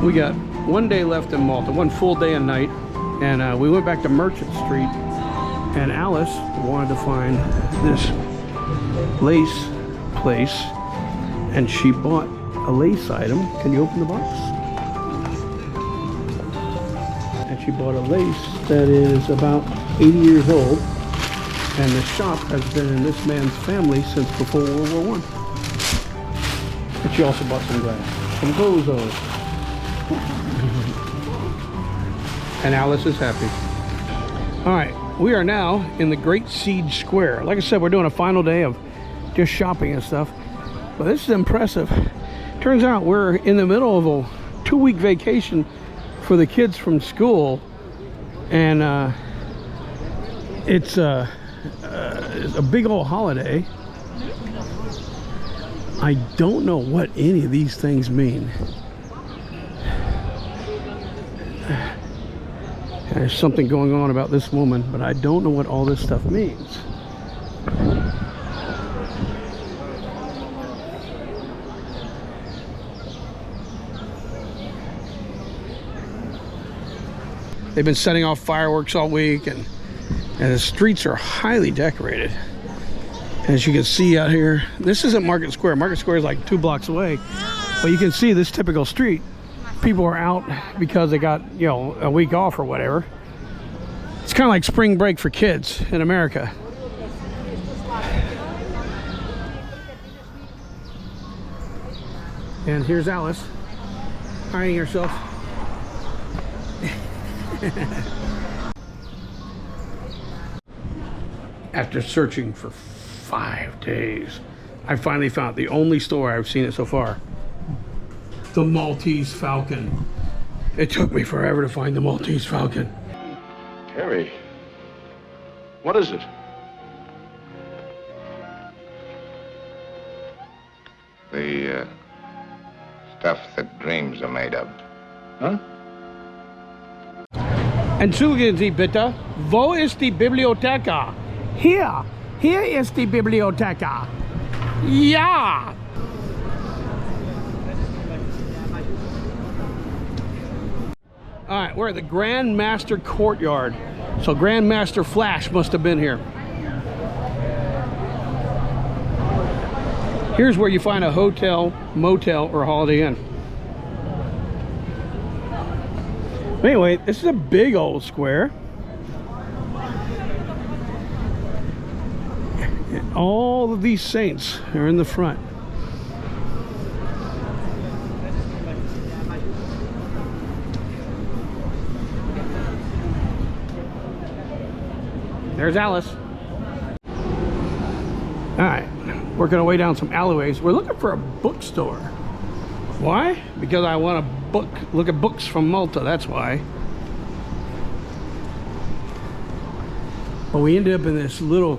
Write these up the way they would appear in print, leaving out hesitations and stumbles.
We got one day left in Malta, one full day and night, and we went back to Merchant Street, and Alice wanted to find this lace place, and she bought a lace item. Can you open the box? And she bought a lace that is about 80 years old, and the shop has been in this man's family since before World War I. And she also bought some glass, some bozos. And Alice is happy. All right, we are now in the Great Siege Square. Like I said, we're doing a final day of just shopping and stuff, but this is impressive. Turns out we're in the middle of a 2-week vacation for the kids from school, and it's a big old holiday. I don't know what any of these things mean. There's something going on about this woman, but I don't know what all this stuff means. They've been setting off fireworks all week, and the streets are highly decorated. As you can see out here, this isn't Market Square. Market Square is like 2 blocks away, but you can see this typical street. People are out because they got, you know, a week off or whatever. It's kind of like spring break for kids in America. And here's Alice hiding herself. After searching for 5 days, I finally found the only store I've seen it so far. The Maltese Falcon. It took me forever to find the Maltese Falcon. Harry, what is it? The stuff that dreams are made of. Huh? Entschuldigen Sie bitte, wo ist die Bibliotheka? Hier ist die Bibliotheka. Ja! All right, we're at the Grand Master Courtyard. So Grand Master Flash must have been here. Here's where you find a hotel, motel, or Holiday Inn. Anyway, this is a big old square. And all of these saints are in the front. There's Alice. All right, working our way down some alleyways. We're looking for a bookstore. Why? Because I want to look at books from Malta, that's why. But we ended up in this little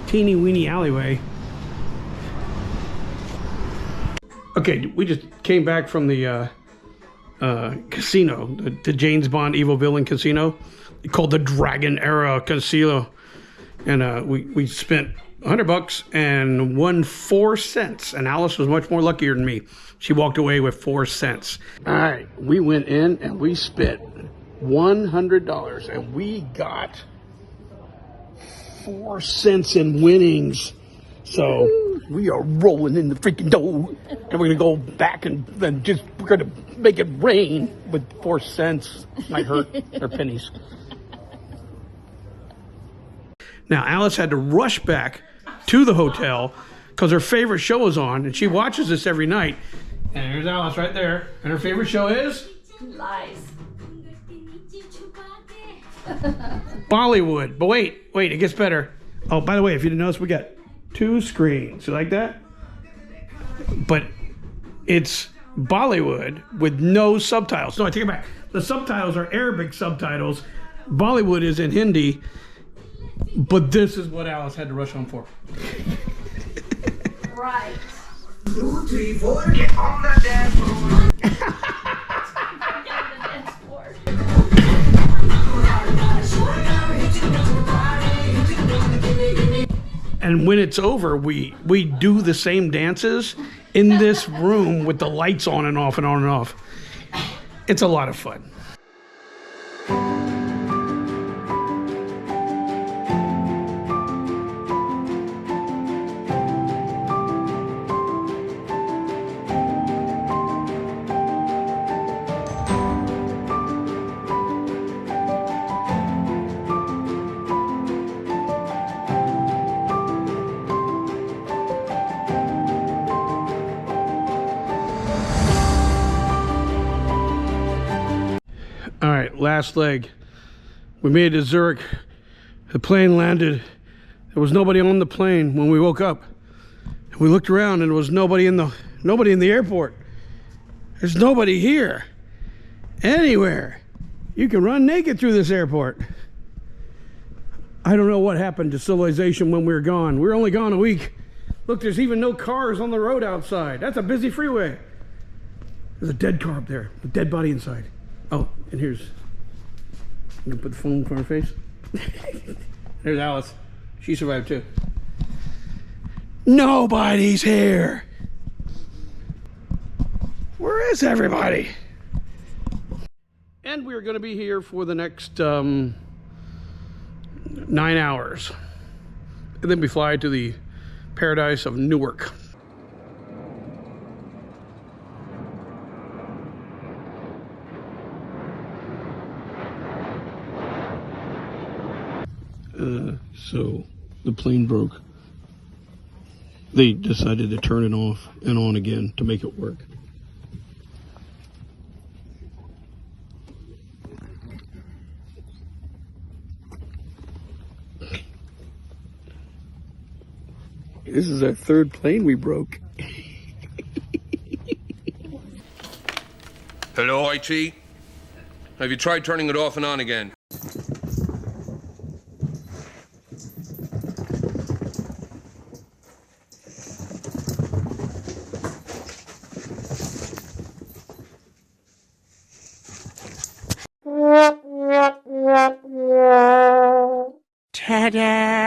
teeny weeny alleyway. Okay, we just came back from the casino, the James Bond evil villain casino, called the Dragon Era Casino. And we spent $100 and won 4 cents. And Alice was much more luckier than me. She walked away with 4 cents. All right, we went in and we spent $100 and we got 4 cents in winnings. So we are rolling in the freaking dough, and we're gonna go back and then we're gonna make it rain with 4 cents. Might hurt their pennies. Now Alice had to rush back to the hotel because her favorite show is on, and she watches this every night. And here's Alice right there, and her favorite show is Lies. Bollywood. But wait, it gets better. Oh, by the way, if you didn't notice, we got 2 screens. You like that? But it's Bollywood with no subtitles. No, I take it back. The subtitles are Arabic subtitles. Bollywood is in Hindi. But this is what Alice had to rush home for. Right. 2, 3, 4, get on the dance floor. Get on the dance floor. And when it's over, we do the same dances in this room with the lights on and off and on and off. It's a lot of fun. All right, last leg. We made it to Zurich. The plane landed. There was nobody on the plane when we woke up. We looked around and there was nobody in the airport. There's nobody here. Anywhere. You can run naked through this airport. I don't know what happened to civilization when we were gone. We were only gone a week. Look, there's even no cars on the road outside. That's a busy freeway. There's a dead car up there, a dead body inside. Oh, and here's, I'm gonna put the phone in front of her face. There's Alice. She survived too. Nobody's here. Where is everybody? And we're gonna be here for the next 9 hours. And then we fly to the paradise of Newark. So the plane broke. They decided to turn it off and on again to make it work. This is our third plane we broke. Hello, IT? Have you tried turning it off and on again? Ta-da!